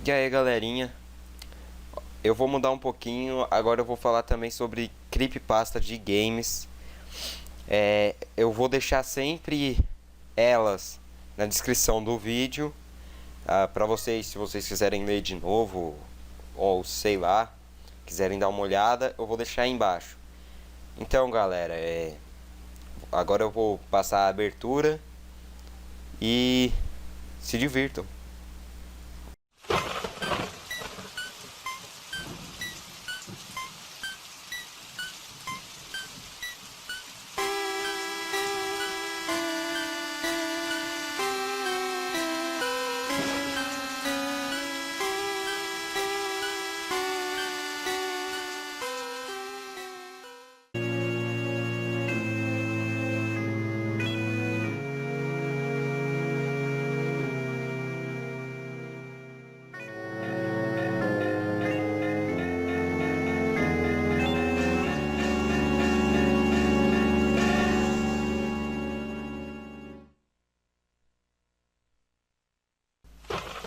E aí, galerinha? Eu vou mudar um pouquinho. Agora eu vou falar também sobre creepypasta de games. Eu vou deixar sempre elas na descrição do vídeo, para vocês, se vocês quiserem ler de novo ou sei lá, quiserem dar uma olhada, eu vou deixar aí embaixo. Então, galera, agora eu vou passar a abertura e se divirtam.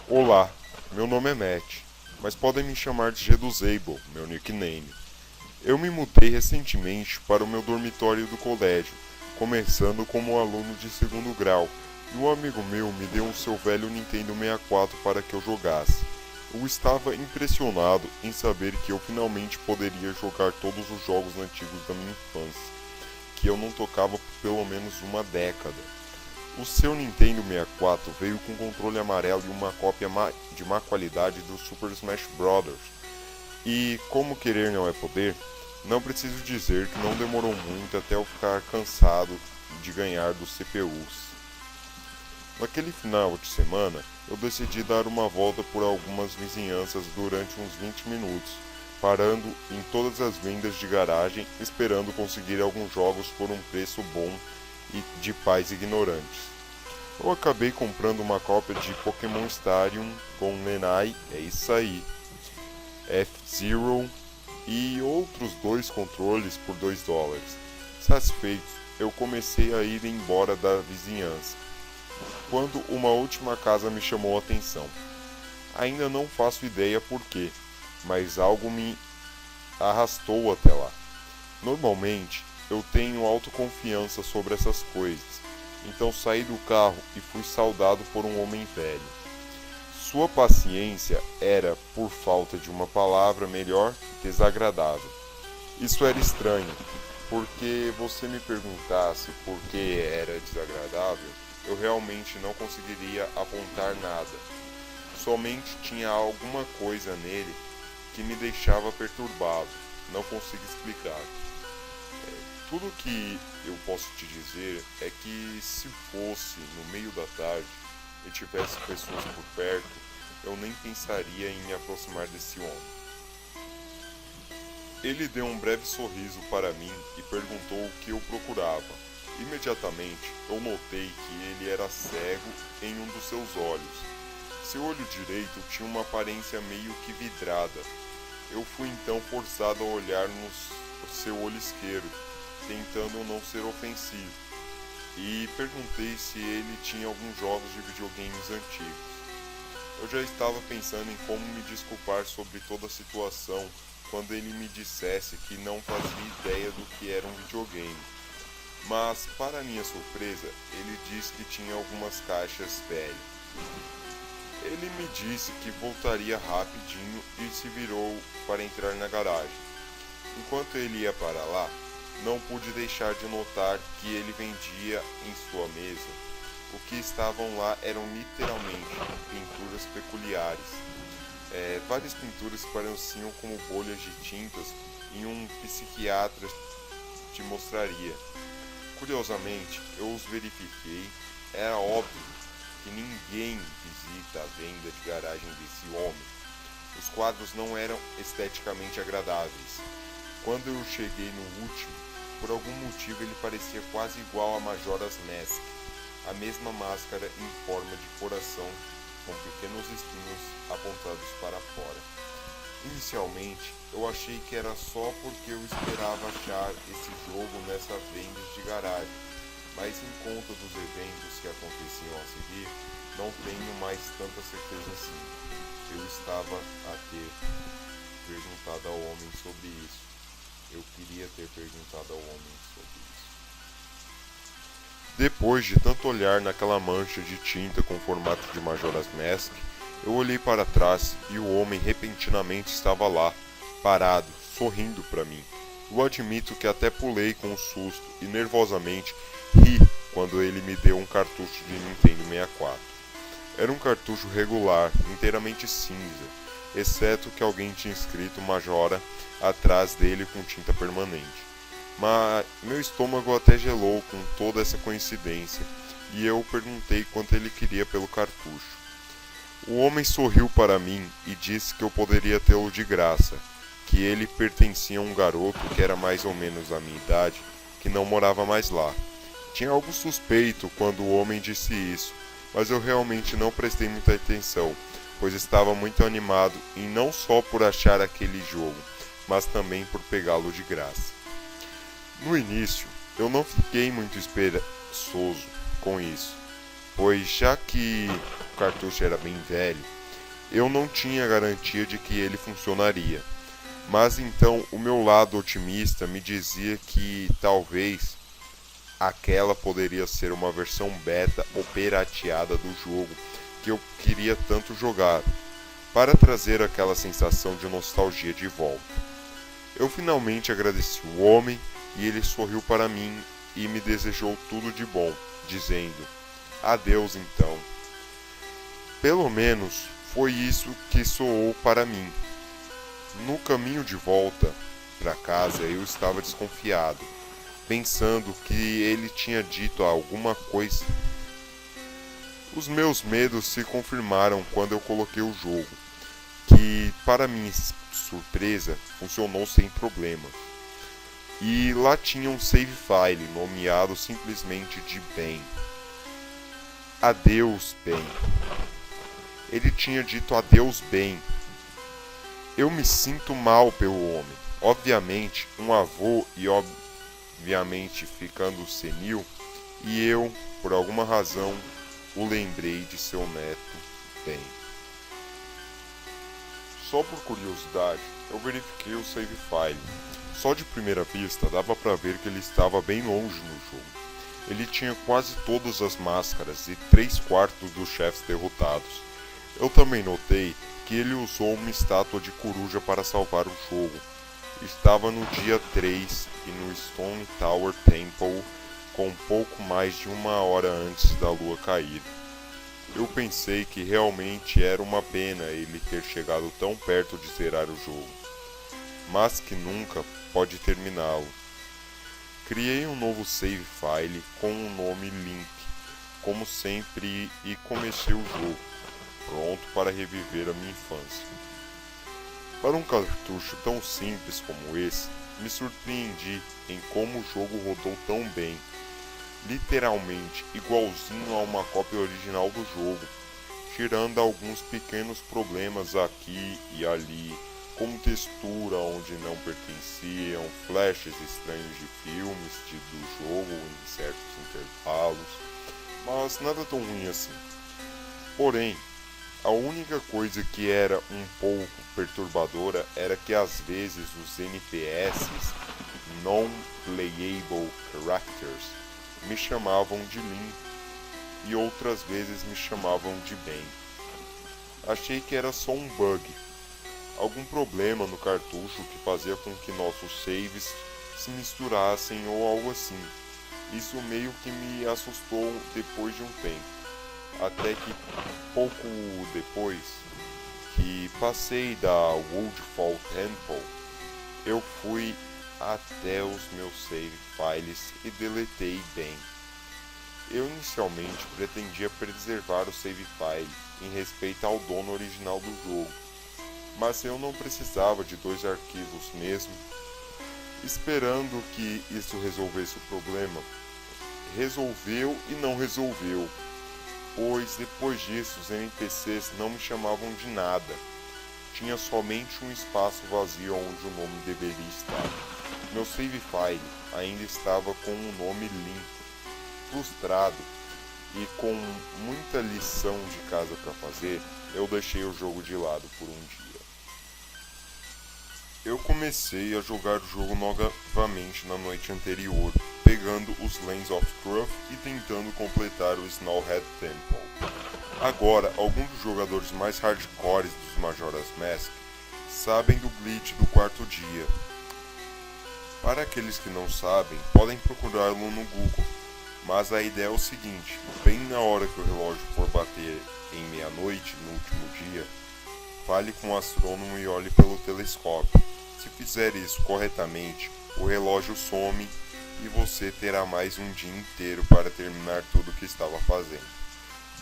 Olá, meu nome é Matt, mas podem me chamar de Geduzable, meu nickname. Eu me mudei recentemente para o meu dormitório do colégio, começando como aluno de segundo grau, e um amigo meu me deu o seu velho Nintendo 64 para que eu jogasse. Eu estava impressionado em saber que eu finalmente poderia jogar todos os jogos antigos da minha infância, que eu não tocava por pelo menos uma década. O seu Nintendo 64 veio com controle amarelo e uma cópia de má qualidade do Super Smash Bros. E, como querer não é poder, não preciso dizer que não demorou muito até eu ficar cansado de ganhar dos CPUs. Naquele final de semana, eu decidi dar uma volta por algumas vizinhanças durante uns 20 minutos, parando em todas as vendas de garagem, esperando conseguir alguns jogos por um preço bom e de pais ignorantes. Eu acabei comprando uma cópia de Pokémon Stadium com Nenai, é isso aí, F-Zero e outros dois controles por $2. Satisfeito, eu comecei a ir embora da vizinhança, quando uma última casa me chamou a atenção. Ainda não faço ideia por quê, mas algo me arrastou até lá. Normalmente, eu tenho autoconfiança sobre essas coisas, então saí do carro e fui saudado por um homem velho. Sua paciência era, por falta de uma palavra melhor, desagradável. Isso era estranho, porque você me perguntasse por que era desagradável, eu realmente não conseguiria apontar nada. Somente tinha alguma coisa nele que me deixava perturbado. Não consigo explicar. Tudo que eu posso te dizer é que se fosse no meio da tarde e tivesse pessoas por perto, eu nem pensaria em me aproximar desse homem. Ele deu um breve sorriso para mim e perguntou o que eu procurava. Imediatamente eu notei que ele era cego em um dos seus olhos. Seu olho direito tinha uma aparência meio que vidrada. Eu fui então forçado a olhar no seu olho esquerdo, tentando não ser ofensivo, e perguntei se ele tinha alguns jogos de videogames antigos. Eu já estava pensando em como me desculpar sobre toda a situação quando ele me dissesse que não fazia ideia do que era um videogame. Mas, para minha surpresa, ele disse que tinha algumas caixas velhas. Ele me disse que voltaria rapidinho e se virou para entrar na garagem. Enquanto ele ia para lá, não pude deixar de notar que ele vendia em sua mesa. O que estavam lá eram literalmente pinturas peculiares. Várias pinturas que pareciam como bolhas de tintas e um psiquiatra te mostraria. Curiosamente, eu os verifiquei. Era óbvio que ninguém visita a venda de garagem desse homem. Os quadros não eram esteticamente agradáveis. Quando eu cheguei no último, por algum motivo ele parecia quase igual a Majora's Mask, a mesma máscara em forma de coração com pequenos espinhos apontados para fora. Inicialmente, eu achei que era só porque eu esperava achar esse jogo nessa venda de garagem, mas em conta dos eventos que aconteciam a seguir, não tenho mais tanta certeza assim. Eu estava a ter perguntado ao homem sobre isso. Eu queria ter perguntado ao homem sobre isso. Depois de tanto olhar naquela mancha de tinta com formato de Majora's Mask, eu olhei para trás e o homem repentinamente estava lá, parado, sorrindo para mim. Eu admito que até pulei com um susto e nervosamente ri quando ele me deu um cartucho de Nintendo 64. Era um cartucho regular, inteiramente cinza, exceto que alguém tinha escrito Majora atrás dele com tinta permanente. Mas meu estômago até gelou com toda essa coincidência e eu perguntei quanto ele queria pelo cartucho. O homem sorriu para mim e disse que eu poderia tê-lo de graça, que ele pertencia a um garoto que era mais ou menos da minha idade, que não morava mais lá. Tinha algo suspeito quando o homem disse isso, mas eu realmente não prestei muita atenção, pois estava muito animado e não só por achar aquele jogo, mas também por pegá-lo de graça. No início, eu não fiquei muito esperançoso com isso, pois já que o cartucho era bem velho, eu não tinha garantia de que ele funcionaria. Mas então o meu lado otimista me dizia que talvez aquela poderia ser uma versão beta ou pirateada do jogo que eu queria tanto jogar, para trazer aquela sensação de nostalgia de volta. Eu finalmente agradeci o homem e ele sorriu para mim e me desejou tudo de bom, dizendo: adeus então. Pelo menos foi isso que soou para mim. No caminho de volta para casa eu estava desconfiado, pensando que ele tinha dito alguma coisa. Os meus medos se confirmaram quando eu coloquei o jogo, que, para minha surpresa, funcionou sem problema. E lá tinha um save file nomeado simplesmente de Ben. Adeus, Ben. Ele tinha dito adeus, Ben. Eu me sinto mal pelo homem. Obviamente, um avô e obviamente ficando senil, e eu, por alguma razão, o lembrei de seu neto, Ben. Só por curiosidade, eu verifiquei o save file. Só de primeira vista dava para ver que ele estava bem longe no jogo. Ele tinha quase todas as máscaras e 3/4 dos chefes derrotados. Eu também notei que ele usou uma estátua de coruja para salvar o jogo. Estava no dia 3 e no Stone Tower Temple com pouco mais de 1 hora antes da lua cair. Eu pensei que realmente era uma pena ele ter chegado tão perto de zerar o jogo, mas que nunca pode terminá-lo. Criei um novo save file com o nome Link, como sempre, e comecei o jogo, pronto para reviver a minha infância. Para um cartucho tão simples como esse, me surpreendi em como o jogo rodou tão bem, literalmente igualzinho a uma cópia original do jogo, tirando alguns pequenos problemas aqui e ali, como textura onde não pertenciam, flashes estranhos de filmes do jogo em certos intervalos, mas nada tão ruim assim. Porém, a única coisa que era um pouco perturbadora era que às vezes os NPS, Non-Playable Characters, me chamavam de Link e outras vezes me chamavam de Ben. Achei que era só um bug, algum problema no cartucho que fazia com que nossos saves se misturassem ou algo assim. Isso meio que me assustou depois de um tempo. Até que pouco depois que passei da Woodfall Temple, eu fui até os meus save files e deletei bem. Eu inicialmente pretendia preservar o save file em respeito ao dono original do jogo, mas eu não precisava de 2 arquivos mesmo. Esperando que isso resolvesse o problema, resolveu e não resolveu, pois depois disso os NPCs não me chamavam de nada. Tinha somente um espaço vazio onde o nome deveria estar. Meu save file ainda estava com o nome limpo. Frustrado e com muita lição de casa para fazer, eu deixei o jogo de lado por um dia. Eu comecei a jogar o jogo novamente na noite anterior, pegando os Lands of Truth e tentando completar o Snowhead Temple. Agora, alguns dos jogadores mais hardcores dos Majora's Mask sabem do glitch do quarto dia. Para aqueles que não sabem, podem procurá-lo no Google, mas a ideia é o seguinte: bem na hora que o relógio for bater em meia-noite no último dia, fale com o astrônomo e olhe pelo telescópio. Se fizer isso corretamente, o relógio some e você terá mais um dia inteiro para terminar tudo o que estava fazendo.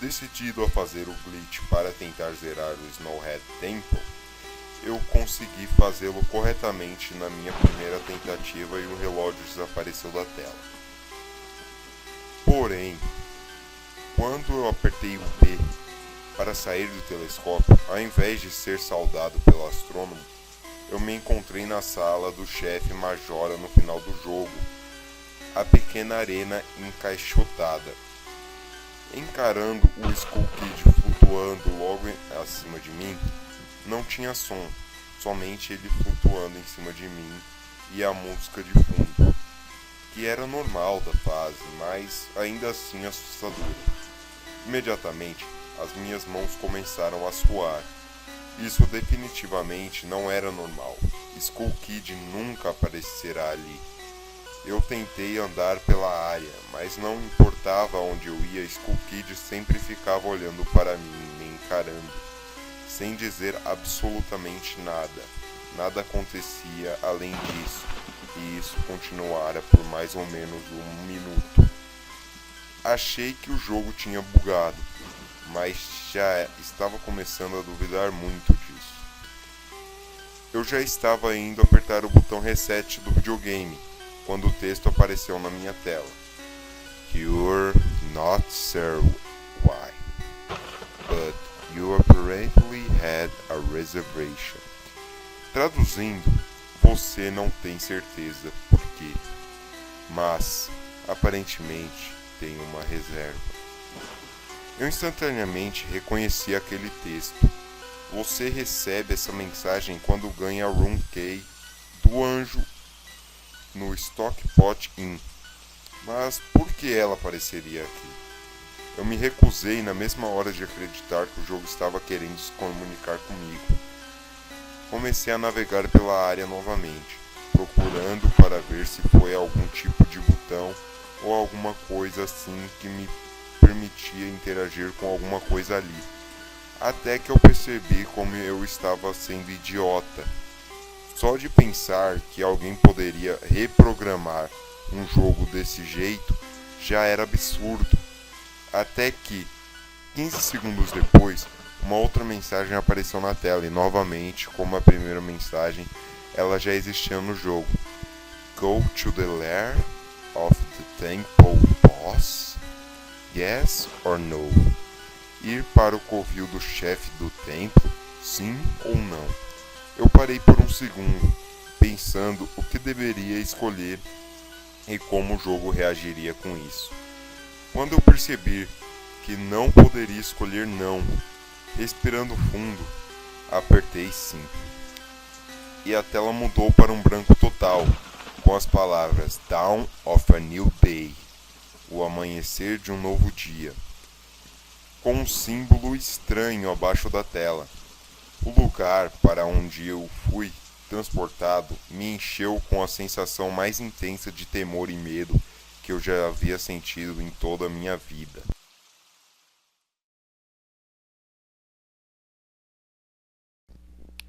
Decidido a fazer o glitch para tentar zerar o Snowhead Temple, eu consegui fazê-lo corretamente na minha primeira tentativa e o relógio desapareceu da tela. Porém, quando eu apertei o B para sair do telescópio, ao invés de ser saudado pelo astrônomo, eu me encontrei na sala do chefe Majora no final do jogo, a pequena arena encaixotada. Encarando o Skull Kid flutuando logo acima de mim, não tinha som, somente ele flutuando em cima de mim e a música de fundo, que era normal da fase, mas ainda assim assustadora. Imediatamente, as minhas mãos começaram a suar. Isso definitivamente não era normal. Skull Kid nunca aparecerá ali. Eu tentei andar pela área, mas não importava onde eu ia, Skull Kid sempre ficava olhando para mim, me encarando, sem dizer absolutamente nada. Nada acontecia além disso, e isso continuara por mais ou menos um minuto. Achei que o jogo tinha bugado, mas já estava começando a duvidar muito disso. Eu já estava indo apertar o botão reset do videogame, quando o texto apareceu na minha tela. You're not sure why, but you apparently had a reservation. Traduzindo, você não tem certeza por quê, mas aparentemente tem uma reserva. Eu instantaneamente reconheci aquele texto. Você recebe essa mensagem quando ganha a Rune Key do anjo no Stockpot Inn. Mas por que ela apareceria aqui? Eu me recusei na mesma hora de acreditar que o jogo estava querendo se comunicar comigo. Comecei a navegar pela área novamente, procurando para ver se foi algum tipo de botão ou alguma coisa assim que me permitia interagir com alguma coisa ali. Até que eu percebi como eu estava sendo idiota. Só de pensar que alguém poderia reprogramar um jogo desse jeito já era absurdo. Até que, 15 segundos depois, uma outra mensagem apareceu na tela e novamente, como a primeira mensagem, ela já existia no jogo. Go to the lair of the temple boss? Yes or no? Ir para o covil do chefe do templo? Sim ou não? Eu parei por um segundo, pensando o que deveria escolher e como o jogo reagiria com isso. Quando eu percebi que não poderia escolher não, respirando fundo, apertei sim. E a tela mudou para um branco total, com as palavras Dawn of a New Day, o amanhecer de um novo dia, com um símbolo estranho abaixo da tela. O lugar para onde eu fui transportado me encheu com a sensação mais intensa de temor e medo que eu já havia sentido em toda a minha vida.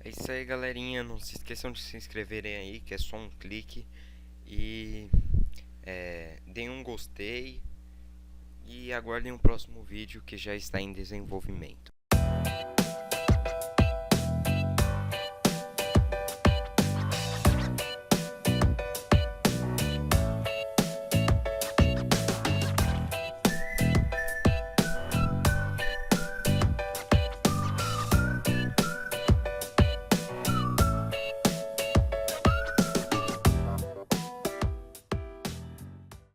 É isso aí, galerinha. Não se esqueçam de se inscreverem aí, que é só um clique. E deem um gostei. E aguardem o próximo vídeo que já está em desenvolvimento.